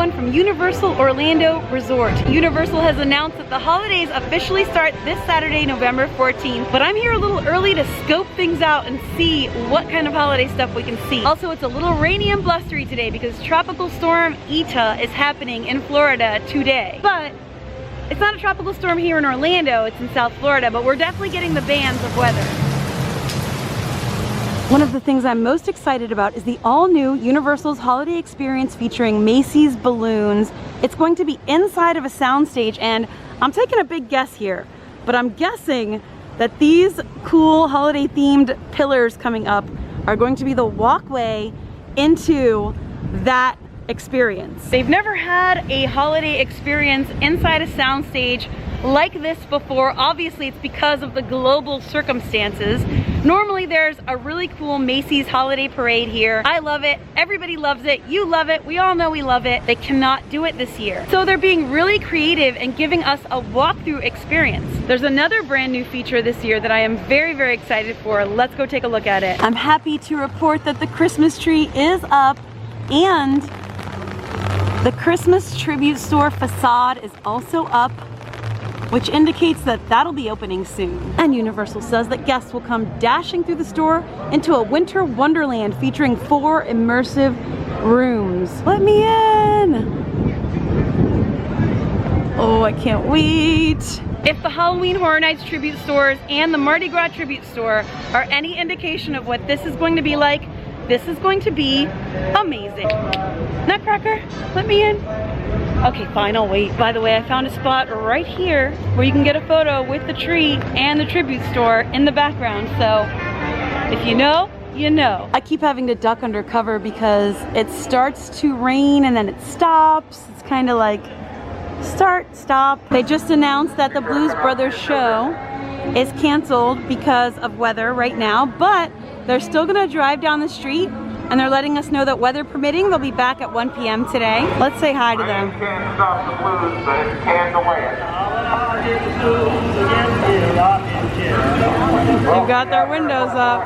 everyone from Universal Orlando Resort. Universal has announced that the holidays officially start this Saturday, November 14th, but I'm here a little early to scope things out and see what kind of holiday stuff we can see. Also, it's a little rainy and blustery today because Tropical Storm Eta is happening in Florida today. But it's not a tropical storm here in Orlando, it's in South Florida, but we're definitely getting the bands of weather. One of the things I'm most excited about is the all-new Universal's Holiday Experience featuring Macy's balloons. It's going to be inside of a soundstage, and I'm taking a big guess here, but I'm guessing that these cool holiday-themed pillars coming up are going to be the walkway into that experience. They've never had a holiday experience inside a soundstage like this before. Obviously, it's because of the global circumstances. Normally, there's a really cool Macy's holiday parade here. I love it. Everybody loves it. You love it. We all know we love it. They cannot do it this year. So they're being really creative and giving us a walkthrough experience. There's another brand new feature this year that I am very, very excited for. Let's go take a look at it. I'm happy to report that the Christmas tree is up, and the Christmas tribute store facade is also up, which indicates that that'll be opening soon. And Universal says that guests will come dashing through the store into a winter wonderland featuring 4 immersive rooms. Let me in! Oh, I can't wait. If the Halloween Horror Nights tribute stores and the Mardi Gras tribute store are any indication of what this is going to be like, this is going to be amazing. Nutcracker, let me in. Okay, fine, I'll wait. By the way, I found a spot right here where you can get a photo with the tree and the tribute store in the background. So if you know, you know. I keep having to duck under cover because it starts to rain and then it stops. It's kind of like start, stop. They just announced that the Blues Brothers show is canceled because of weather right now, but they're still gonna drive down the street, and they're letting us know that weather permitting, they'll be back at 1 p.m. today. Let's say hi to them. Can't stop the blues, but it can delay it. They've got their windows up.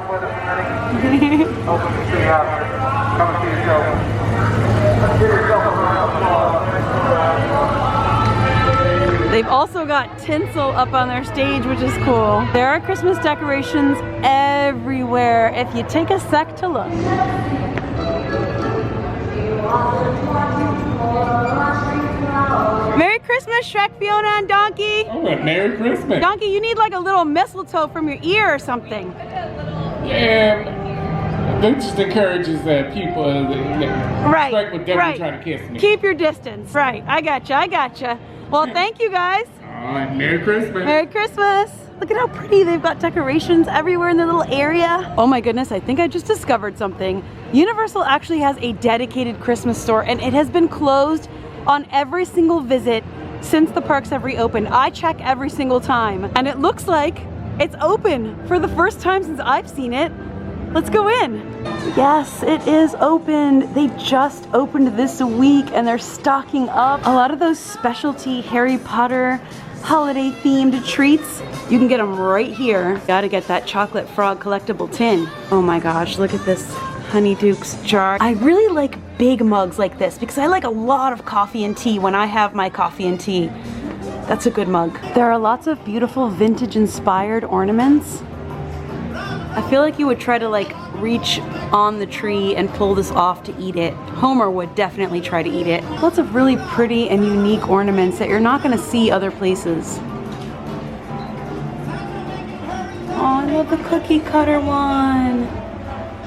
They've also got tinsel up on their stage, which is cool. There are Christmas decorations everywhere if you take a sec to look. Merry Christmas, Shrek, Fiona, and Donkey. Oh, Merry Christmas. Donkey, you need like a little mistletoe from your ear or something. Yeah, that just encourages people. Right, Shrek would definitely right. try to kiss me. Keep your distance. Right, I gotcha, I gotcha. Well, thank you guys. Merry Christmas. Merry Christmas. Look at how pretty they've got decorations everywhere in their little area. Oh my goodness, I think I just discovered something. Universal actually has a dedicated Christmas store, and it has been closed on every single visit since the parks have reopened. I check every single time, and it looks like it's open for the first time since I've seen it. Let's go in. Yes, it is open. They just opened this week and they're stocking up a lot of those specialty Harry Potter holiday themed treats. You can get them right here. Gotta get that chocolate frog collectible tin. Oh my gosh, look at this Honeyduke's jar. I really like big mugs like this because I like a lot of coffee and tea when I have my coffee and tea. That's a good mug. There are lots of beautiful vintage inspired ornaments. I feel like you would try to like reach on the tree and pull this off to eat it. Homer would definitely try to eat it. Lots of really pretty and unique ornaments that you're not gonna see other places. Oh, I love the cookie cutter one.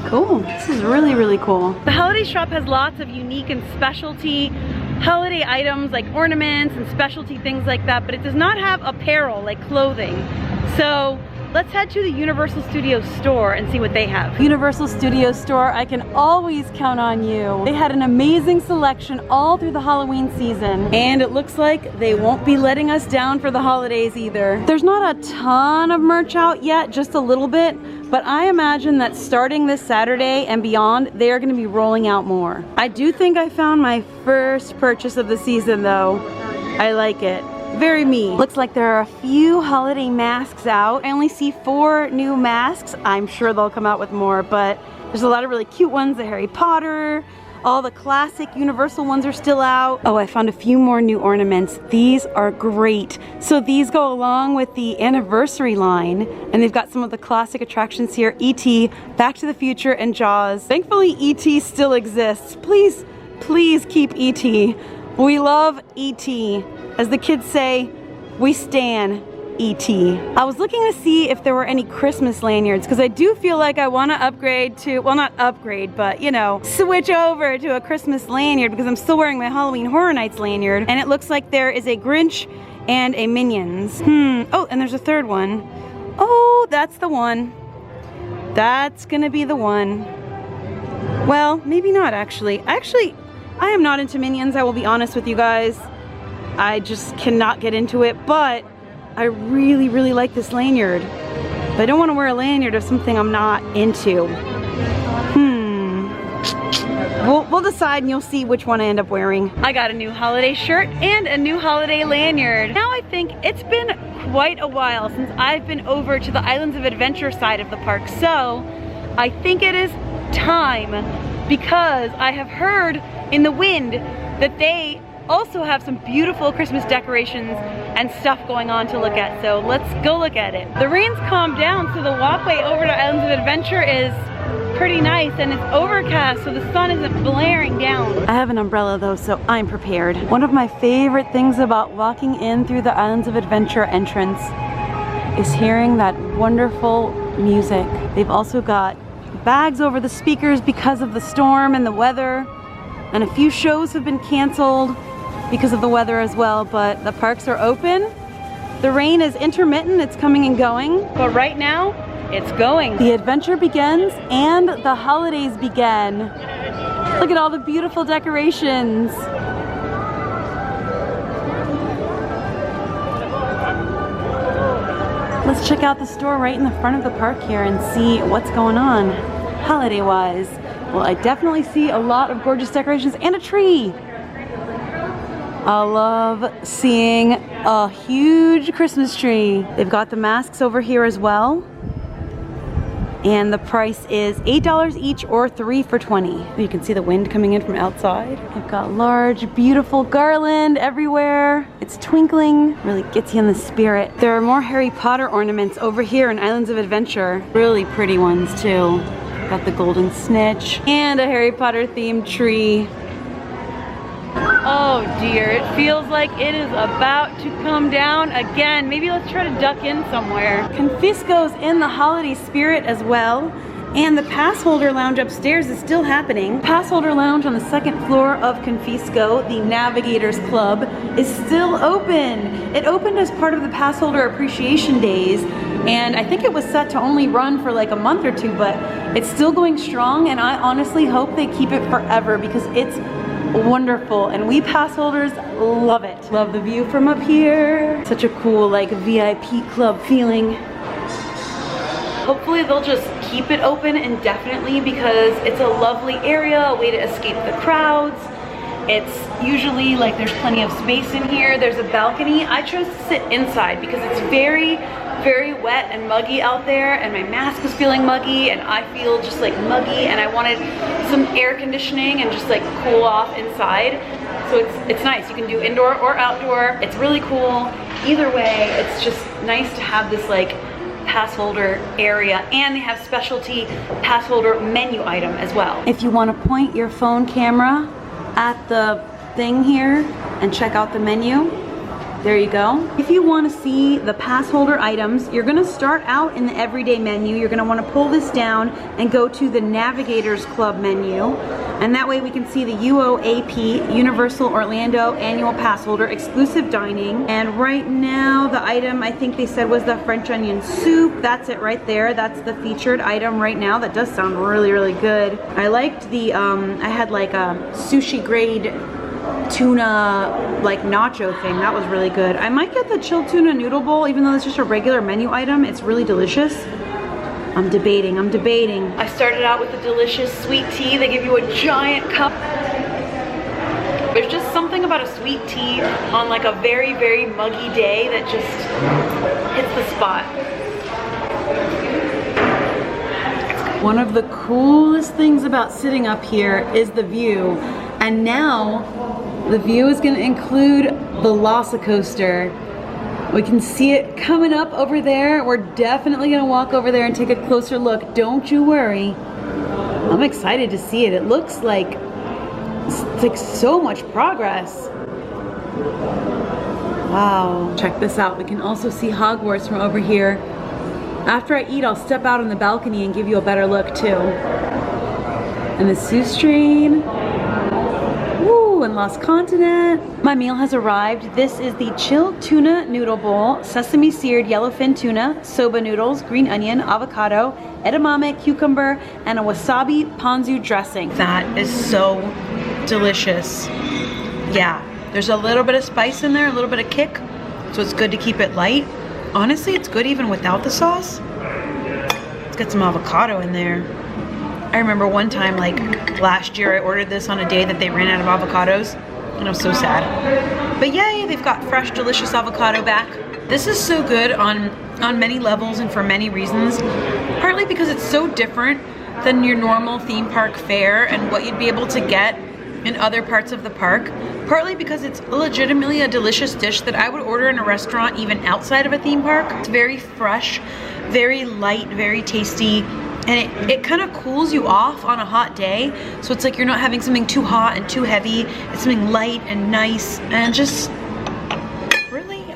Cool, this is really, really cool. The holiday shop has lots of unique and specialty holiday items like ornaments and specialty things like that, but it does not have apparel like clothing. So let's head to the Universal Studios store and see what they have. Universal Studios store, I can always count on you. They had an amazing selection all through the Halloween season, and it looks like they won't be letting us down for the holidays either. There's not a ton of merch out yet, just a little bit, but I imagine that starting this Saturday and beyond, they are gonna be rolling out more. I do think I found my first purchase of the season though. I like it. Very me. Looks like there are a few holiday masks out. I only see 4 new masks. I'm sure they'll come out with more, but there's a lot of really cute ones. The Harry Potter, All the classic Universal ones are still out. Oh, I found a few more new ornaments. These are great. So these go along with the anniversary line, and they've got some of the classic attractions here. E.T., Back to the Future, and Jaws. Thankfully, E.T. still exists. Please, please keep E.T. We love E.T. As the kids say, we stan E.T. I was looking to see if there were any Christmas lanyards because I do feel like I want to upgrade to, well, not upgrade, but you know, switch over to a Christmas lanyard because I'm still wearing my Halloween Horror Nights lanyard, and it looks like there is a Grinch and a Minions. Oh, and there's a third one. Oh, that's the one. That's gonna be the one. Well, maybe not actually. Actually, I am not into Minions, I will be honest with you guys. I just cannot get into it, but I really, really like this lanyard. But I don't want to wear a lanyard of something I'm not into. We'll decide and you'll see which one I end up wearing. I got a new holiday shirt and a new holiday lanyard. Now I think it's been quite a while since I've been over to the Islands of Adventure side of the park. So I think it is time, because I have heard in the wind that they also have some beautiful Christmas decorations and stuff going on to look at, so let's go look at it. The rain's calmed down, so the walkway over to Islands of Adventure is pretty nice, and it's overcast, so the sun isn't blaring down. I have an umbrella though, so I'm prepared. One of my favorite things about walking in through the Islands of Adventure entrance is hearing that wonderful music. They've also got bags over the speakers because of the storm and the weather, and a few shows have been canceled because of the weather as well, but the parks are open. The rain is intermittent, it's coming and going, but right now, it's going. The adventure begins and the holidays begin. Look at all the beautiful decorations. Let's check out the store right in the front of the park here and see what's going on holiday-wise. Well, I definitely see a lot of gorgeous decorations and a tree. I love seeing a huge Christmas tree. They've got the masks over here as well. And the price is $8 each or 3 for $20. You can see the wind coming in from outside. They've got large, beautiful garland everywhere. It's twinkling, really gets you in the spirit. There are more Harry Potter ornaments over here in Islands of Adventure. Really pretty ones too. Got the golden snitch and a Harry Potter themed tree. Oh dear, it feels like it is about to come down again. Maybe let's try to duck in somewhere. Confisco's in the holiday spirit as well. And the Passholder Lounge upstairs is still happening. Passholder Lounge on the second floor of Confisco, the Navigators Club, is still open. It opened as part of the Passholder Appreciation Days, and I think it was set to only run for like a month or two, but it's still going strong, and I honestly hope they keep it forever because it's wonderful, and we pass holders love it. Love the view from up here. Such a cool like VIP club feeling. Hopefully they'll just keep it open indefinitely because it's a lovely area, a way to escape the crowds. It's usually like there's plenty of space in here. There's a balcony. I chose to sit inside because it's very, very wet and muggy out there, and my mask was feeling muggy, and I feel just like muggy, and I wanted some air conditioning and just like cool off inside. So it's nice. You can do indoor or outdoor. It's really cool. Either way, it's just nice to have this like pass holder area, and they have specialty pass holder menu item as well. If you want to point your phone camera at the thing here and check out the menu, there you go. If you want to see the pass holder items, you're going to start out in the everyday menu. You're going to want to pull this down and go to the Navigators Club menu, and that way we can see the UOAP, Universal Orlando Annual Pass Holder Exclusive Dining. And right now the item I think they said was the French onion soup. That's it right there. That's the featured item right now. That does sound really, really good. I liked the I had like a sushi grade tuna like nacho thing. That was really good. I might get the chilled tuna noodle bowl, even though it's just a regular menu item. It's really delicious. I'm debating. I started out with a delicious sweet tea. They give you a giant cup. There's just something about a sweet tea on like a very, very muggy day that just hits the spot. One of the coolest things about sitting up here is the view. And now the view is going to include Velocicoaster. We can see it coming up over there. We're definitely going to walk over there and take a closer look. Don't you worry. I'm excited to see it. It looks like it's like so much progress. Wow. Check this out. We can also see Hogwarts from over here. After I eat, I'll step out on the balcony and give you a better look too. And the Seuss train. Woo, and Lost Continent. My meal has arrived. This is the chilled tuna noodle bowl, sesame seared yellowfin tuna, soba noodles, green onion, avocado, edamame, cucumber, and a wasabi ponzu dressing. That is so delicious. Yeah, there's a little bit of spice in there, a little bit of kick, so it's good to keep it light. Honestly, it's good even without the sauce. Let's get some avocado in there. I remember one time, like last year, I ordered this on a day that they ran out of avocados, and I was so sad. But yay, they've got fresh, delicious avocado back. This is so good on many levels and for many reasons. Partly because it's so different than your normal theme park fare and what you'd be able to get in other parts of the park. Partly because it's legitimately a delicious dish that I would order in a restaurant even outside of a theme park. It's very fresh, very light, very tasty. And it kind of cools you off on a hot day. So it's like you're not having something too hot and too heavy. It's something light and nice and just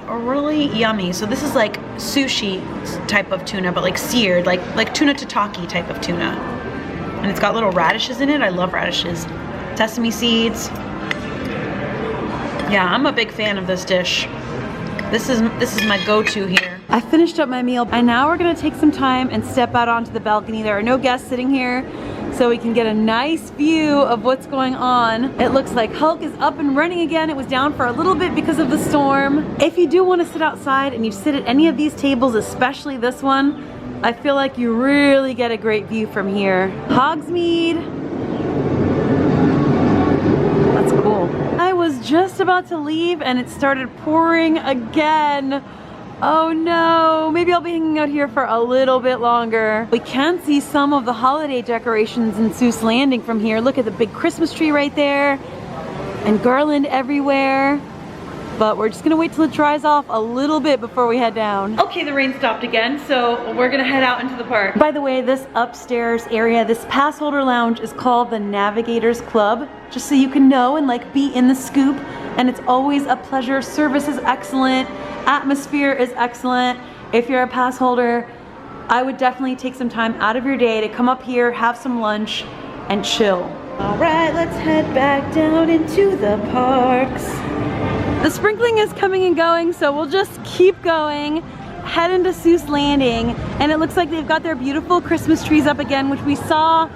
really yummy. So this is like sushi type of tuna, but like seared, like tuna tataki type of tuna. And it's got little radishes in it. I love radishes. Sesame seeds. Yeah, I'm a big fan of this dish. This is my go-to here. I finished up my meal, and now we're gonna take some time and step out onto the balcony. There are no guests sitting here, so we can get a nice view of what's going on. It looks like Hulk is up and running again. It was down for a little bit because of the storm. If you do want to sit outside and you sit at any of these tables, especially this one, I feel like you really get a great view from here. Hogsmeade. That's cool. I was just about to leave and it started pouring again. Oh no, maybe I'll be hanging out here for a little bit longer. We can see some of the holiday decorations in Seuss Landing from here. Look at the big Christmas tree right there and garland everywhere. But we're just gonna wait till it dries off a little bit before we head down. Okay, the rain stopped again, so we're gonna head out into the park. By the way, this upstairs area, this Passholder lounge is called the Navigators Club, just so you can know and like be in the scoop. And it's always a pleasure. Service is excellent. Atmosphere is excellent. If you're a pass holder, I would definitely take some time out of your day to come up here, have some lunch, and chill. All right, let's head back down into the parks. The sprinkling is coming and going, so we'll just keep going, head into Seuss Landing, and it looks like they've got their beautiful Christmas trees up again, which we saw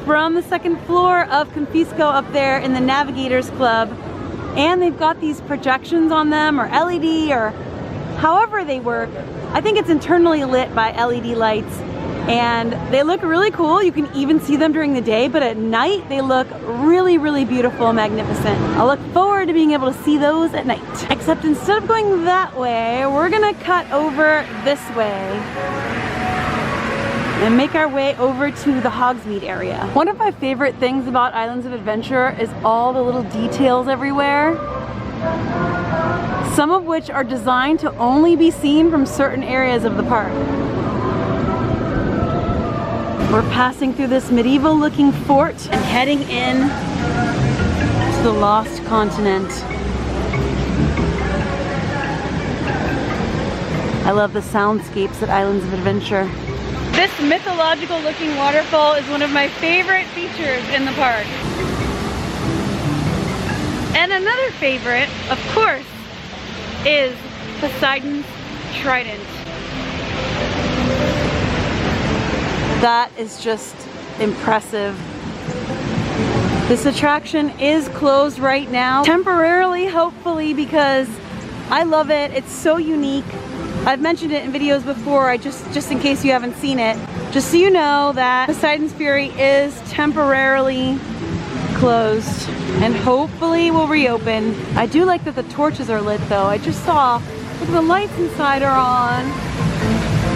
from the second floor of Confisco up there in the Navigators Club. And they've got these projections on them, or LED, or however they work. I think it's internally lit by LED lights, and they look really cool. You can even see them during the day, but at night they look really, really beautiful and magnificent. I look forward to being able to see those at night. Except instead of going that way, we're gonna cut over this way and make our way over to the Hogsmeade area. One of my favorite things about Islands of Adventure is all the little details everywhere, some of which are designed to only be seen from certain areas of the park. We're passing through this medieval looking fort and heading in to the Lost Continent. I love the soundscapes at Islands of Adventure. This mythological looking waterfall is one of my favorite features in the park. And another favorite, of course, is Poseidon's trident. That is just impressive. This attraction is closed right now, temporarily, hopefully, because I love it. It's so unique. I've mentioned it in videos before, just in case you haven't seen it. Just so you know that Poseidon's Fury is temporarily closed and hopefully will reopen. I do like that the torches are lit though. I just saw, look, the lights inside are on.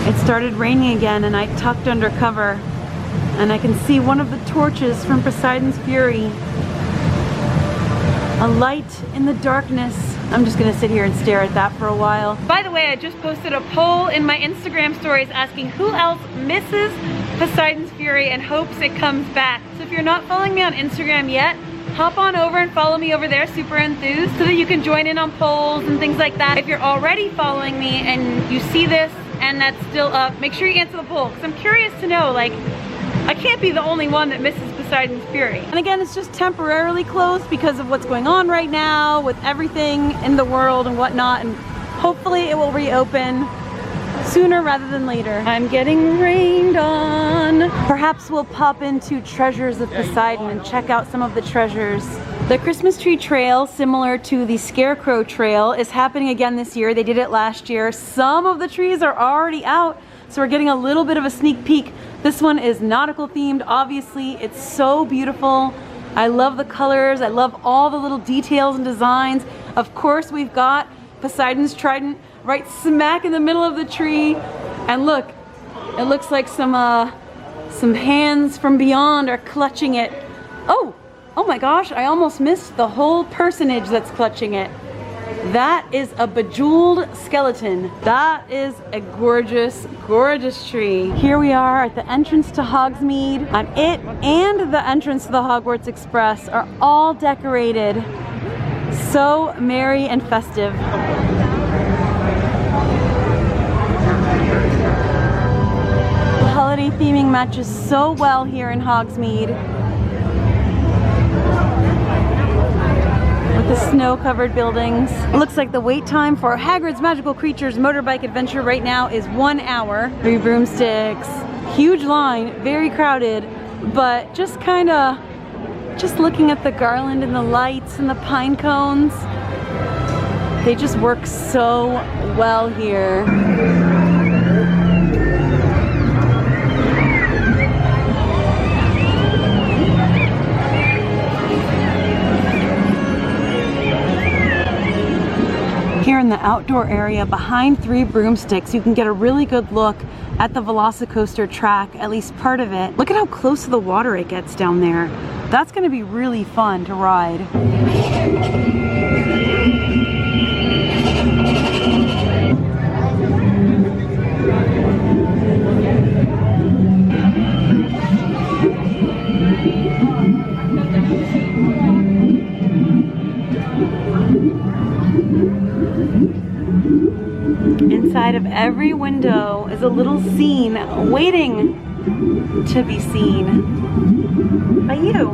It started raining again and I tucked under cover And I can see one of the torches from Poseidon's Fury. A light in the darkness. I'm just gonna sit here and stare at that for a while. By the way, I just posted a poll in my Instagram stories asking who else misses Poseidon's Fury and hopes it comes back. So if you're not following me on Instagram yet, hop on over and follow me over there, Super Enthused, so that you can join in on polls and things like that. If you're already following me and you see this and that's still up, make sure you answer the poll, because I'm curious to know, like, I can't be the only one that misses Poseidon's Fury. And again, it's just temporarily closed because of what's going on right now with everything in the world and whatnot, and hopefully it will reopen sooner rather than later. I'm getting rained on. Perhaps we'll pop into Treasures of Poseidon and check out some of the treasures. The Christmas tree trail, similar to the Scarecrow trail, is happening again this year. They did it last year. Some of the trees are already out, so we're getting a little bit of a sneak peek. This one is nautical themed, obviously. It's so beautiful. I love the colors. I love all the little details and designs. Of course, we've got Poseidon's trident right smack in the middle of the tree. And look, it looks like some hands from beyond are clutching it. Oh my gosh, I almost missed the whole personage that's clutching it. That is a bejeweled skeleton. That is a gorgeous, gorgeous tree. Here we are at the entrance to Hogsmeade. It and the entrance to the Hogwarts Express are all decorated. So merry and festive. The holiday theming matches so well here in Hogsmeade. With the snow-covered buildings. It looks like the wait time for Hagrid's Magical Creatures Motorbike Adventure right now is 1 hour. 3 broomsticks, huge line, very crowded, but just looking at the garland and the lights and the pine cones, they just work so well here. Here in the outdoor area behind 3 broomsticks, you can get a really good look at the Velocicoaster track, at least part of it. Look at how close to the water it gets down there. That's going to be really fun to ride. Inside of every window is a little scene waiting to be seen by you.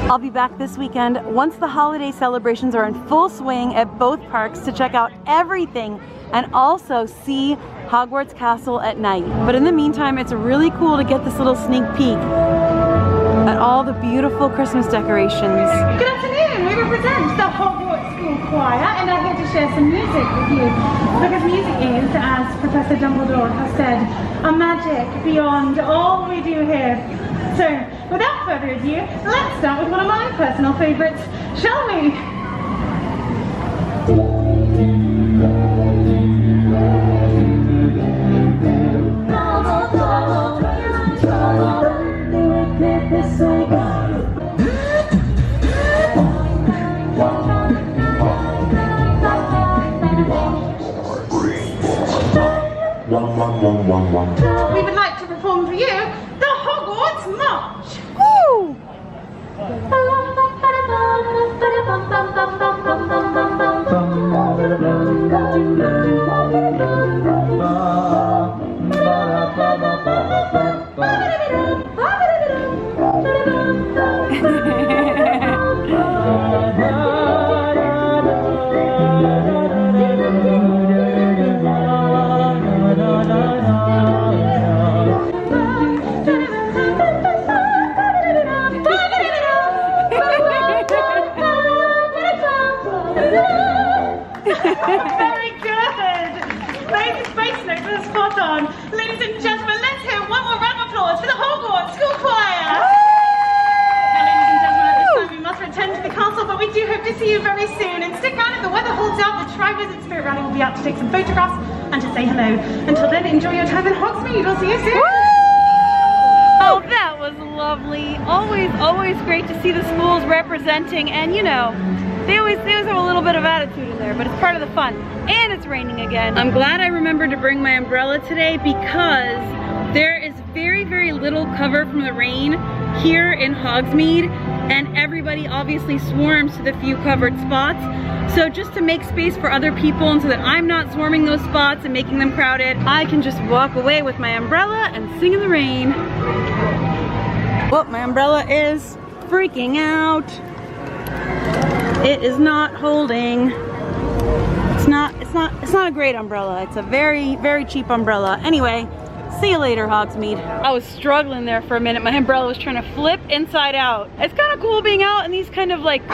I'll be back this weekend once the holiday celebrations are in full swing at both parks to check out everything and also see Hogwarts Castle at night. But in the meantime, it's really cool to get this little sneak peek at all the beautiful Christmas decorations. Good afternoon, we represent the Hogwarts School Choir and are here to share some music with you. Because music is, as Professor Dumbledore has said, a magic beyond all we do here. So, without further ado, let's start with one of my personal favorites, shall we? We would like to perform for you the Hogwarts March. Woo! Hogsmeade. We'll see you soon. Oh, that was lovely. Always great to see the schools representing, and you know, they always have a little bit of attitude in there, but it's part of the fun. And it's raining again. I'm glad I remembered to bring my umbrella today because there is very little cover from the rain here in Hogsmeade, and everybody obviously swarms to the few covered spots. So just to make space for other people and so that I'm not swarming those spots and making them crowded, I can just walk away with my umbrella and sing in the rain. Well, my umbrella is freaking out. It is not holding. It's not a great umbrella. It's a very cheap umbrella. Anyway, see you later, Hogsmeade. I was struggling there for a minute. My umbrella was trying to flip inside out. It's kind of cool being out in these kind of like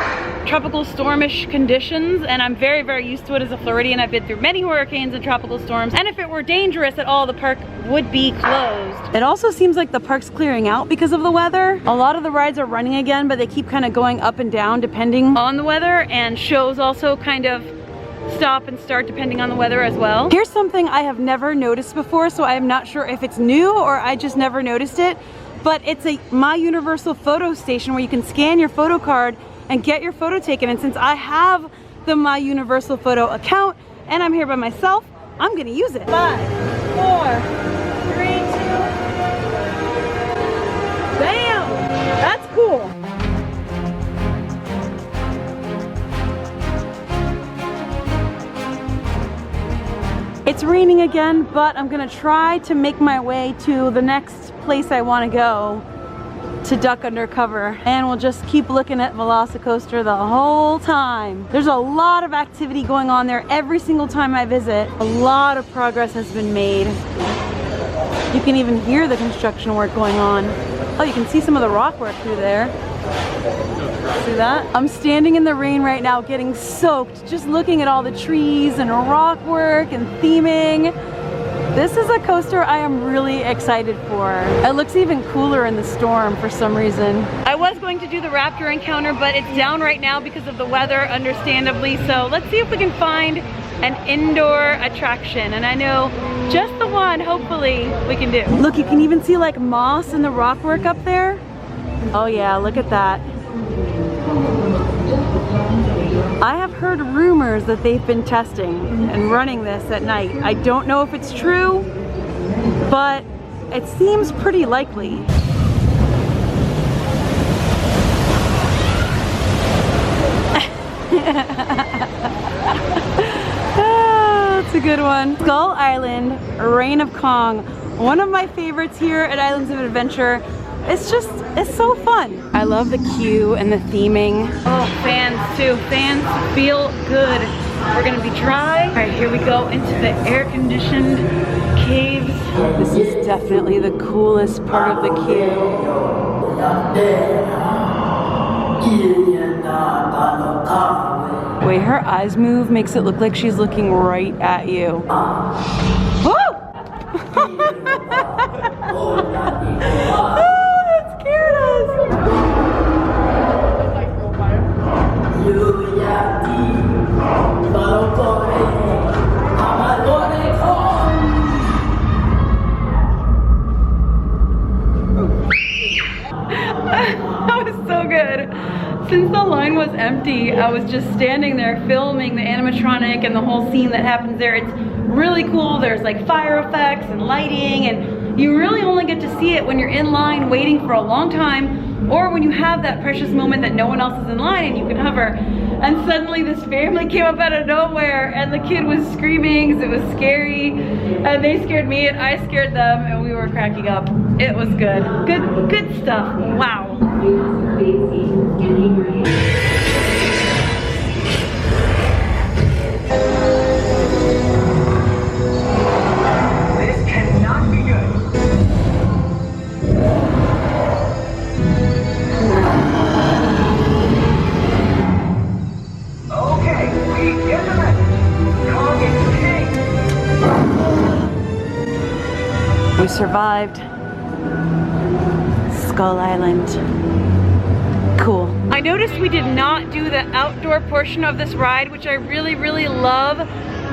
tropical stormish conditions, and I'm very used to it as a Floridian. I've been through many hurricanes and tropical storms, and if it were dangerous at all, the park would be closed. It also seems like the park's clearing out because of the weather. A lot of the rides are running again, but they keep kind of going up and down depending on the weather, and shows also kind of stop and start depending on the weather as well. Here's something I have never noticed before, so I am not sure if it's new or I just never noticed it, but it's a My Universal photo station where you can scan your photo card and get your photo taken. And since I have the My Universal photo account and I'm here by myself, I'm gonna use it. 5, 4, 3, 2. Bam! That's cool. It's raining again, but I'm gonna try to make my way to the next place I wanna go to duck under cover, and we'll just keep looking at Velocicoaster the whole time. There's a lot of activity going on there every single time I visit. A lot of progress has been made. You can even hear the construction work going on. Oh, you can see some of the rock work through there. See that? I'm standing in the rain right now getting soaked, just looking at all the trees and rock work and theming. This is a coaster I am really excited for. It looks even cooler in the storm for some reason. I was going to do the raptor encounter, but it's down right now because of the weather, understandably. So let's see if we can find an indoor attraction. And I know just the one, hopefully, we can do. Look, you can even see like moss and the rock work up there. Oh yeah, look at that. I have heard rumors that they've been testing and running this at night. I don't know if it's true, but it seems pretty likely. That's a good one. Skull Island, Reign of Kong. One of my favorites here at Islands of Adventure. It's so fun. I love the queue and the theming. Oh, fans too. Fans feel good. We're gonna be dry. All right, here we go into the air-conditioned caves. This is definitely the coolest part of the queue. The way her eyes move makes it look like she's looking right at you. Woo! That was so good. Since the line was empty, I was just standing there filming the animatronic and the whole scene that happens there. It's really cool. There's like fire effects and lighting, and you really only get to see it when you're in line waiting for a long time, or when you have that precious moment that no one else is in line and you can hover. And suddenly this family came up out of nowhere and the kid was screaming because it was scary, and they scared me and I scared them, and we were cracking up. It was good. Good stuff. Wow. This cannot be good. Okay, we get the message. Kong is king. We survived Skull Island. Cool. I noticed we did not do the outdoor portion of this ride, which I really love,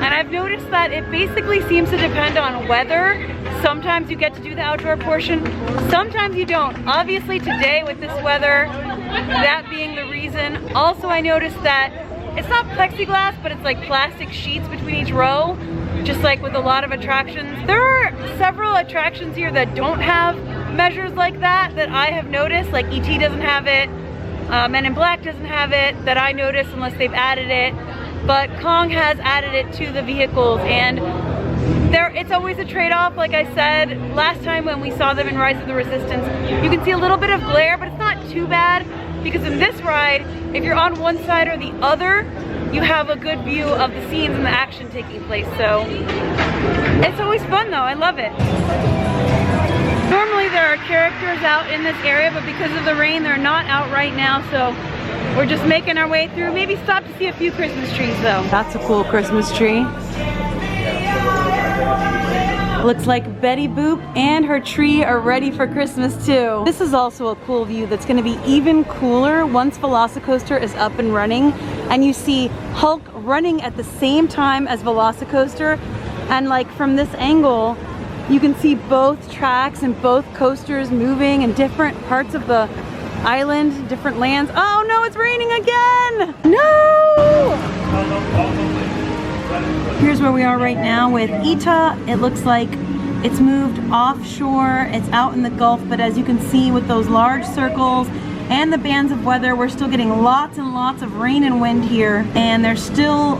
And I've noticed that it basically seems to depend on weather. Sometimes you get to do the outdoor portion, sometimes you don't. Obviously today with this weather, that being the reason. Also I noticed that it's not plexiglass, but it's like plastic sheets between each row, just like with a lot of attractions. There are several attractions here that don't have measures like that I have noticed, like E.T. doesn't have it, Men in Black doesn't have it, that I noticed unless they've added it. But Kong has added it to the vehicles, and it's always a trade-off. Like I said last time when we saw them in Rise of the Resistance, you can see a little bit of glare, but it's not too bad, because in this ride, if you're on one side or the other, you have a good view of the scenes and the action taking place. So it's always fun though, I love it. Normally there are characters out in this area, but because of the rain, they're not out right now, so we're just making our way through. Maybe stop to see a few Christmas trees though. That's a cool Christmas tree. Looks like Betty Boop and her tree are ready for Christmas too. This is also a cool view that's gonna be even cooler once Velocicoaster is up and running, and you see Hulk running at the same time as Velocicoaster, and like from this angle, you can see both tracks and both coasters moving in different parts of the island, different lands. Oh no, it's raining again! No! Here's where we are right now with Ita. It looks like it's moved offshore. It's out in the Gulf, but as you can see with those large circles and the bands of weather, we're still getting lots and lots of rain and wind here, and there's still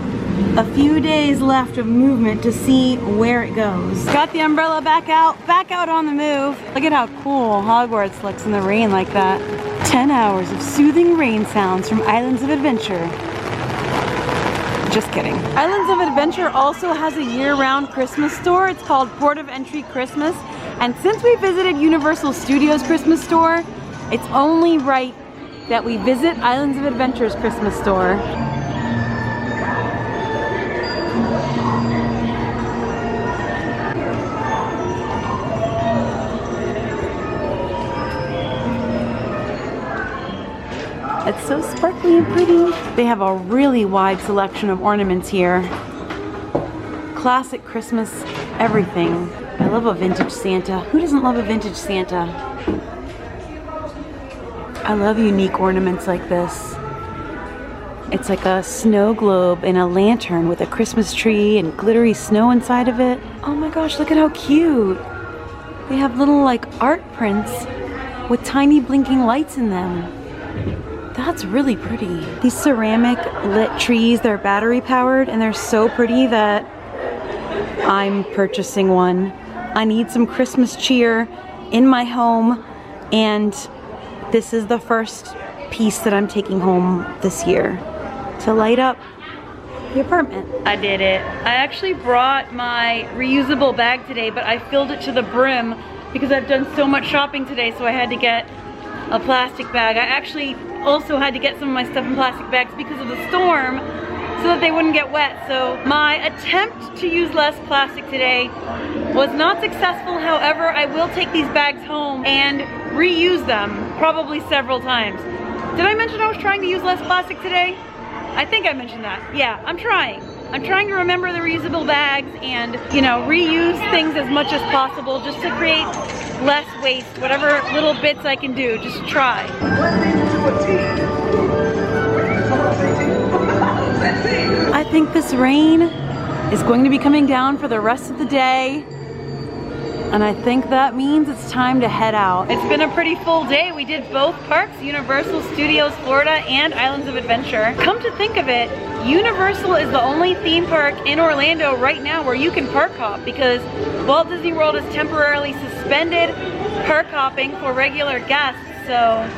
a few days left of movement to see where it goes. Got the umbrella back out on the move. Look at how cool Hogwarts looks in the rain like that. 10 hours of soothing rain sounds from Islands of Adventure. Just kidding. Islands of Adventure also has a year-round Christmas store. It's called Port of Entry Christmas. And since we visited Universal Studios Christmas store, it's only right that we visit Islands of Adventure's Christmas store. It's so sparkly and pretty. They have a really wide selection of ornaments here. Classic Christmas everything. I love a vintage Santa. Who doesn't love a vintage Santa? I love unique ornaments like this. It's like a snow globe and a lantern with a Christmas tree and glittery snow inside of it. Oh my gosh, look at how cute. They have little like art prints with tiny blinking lights in them. That's really pretty. These ceramic lit trees, they're battery powered and they're so pretty that I'm purchasing one. I need some Christmas cheer in my home, and this is the first piece that I'm taking home this year to light up the apartment. I did it. I actually brought my reusable bag today, but I filled it to the brim because I've done so much shopping today, so I had to get a plastic bag. I actually also had to get some of my stuff in plastic bags because of the storm, so that they wouldn't get wet. So my attempt to use less plastic today was not successful. However, I will take these bags home and reuse them probably several times. Did I mention I was trying to use less plastic today? I think I mentioned that. Yeah, I'm trying. I'm trying to remember the reusable bags and, you know, reuse things as much as possible just to create less waste. Whatever little bits I can do, just try. I think this rain is going to be coming down for the rest of the day, and I think that means it's time to head out. It's been a pretty full day. We did both parks, Universal Studios Florida and Islands of Adventure. Come to think of it, Universal is the only theme park in Orlando right now where you can park hop, because Walt Disney World has temporarily suspended park hopping for regular guests. So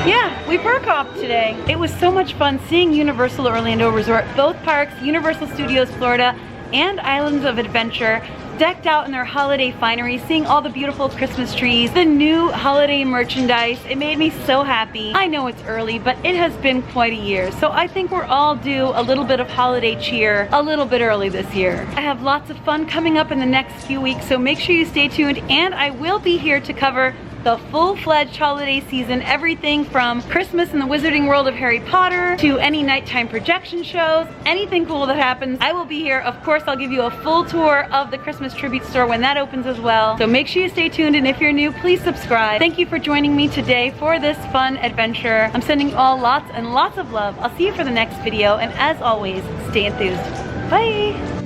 yeah, we park hopped today. It was so much fun seeing Universal Orlando Resort, both parks, Universal Studios Florida and Islands of Adventure, decked out in their holiday finery, seeing all the beautiful Christmas trees, the new holiday merchandise. It made me so happy. I know it's early, but it has been quite a year, so I think we're all due a little bit of holiday cheer a little bit early this year. I have lots of fun coming up in the next few weeks, so make sure you stay tuned, and I will be here to cover the full-fledged holiday season, everything from Christmas in the Wizarding World of Harry Potter to any nighttime projection shows, anything cool that happens, I will be here. Of course, I'll give you a full tour of the Christmas tribute store when that opens as well. So make sure you stay tuned, and if you're new, please subscribe. Thank you for joining me today for this fun adventure. I'm sending you all lots and lots of love. I'll see you for the next video, and as always, stay enthused. Bye!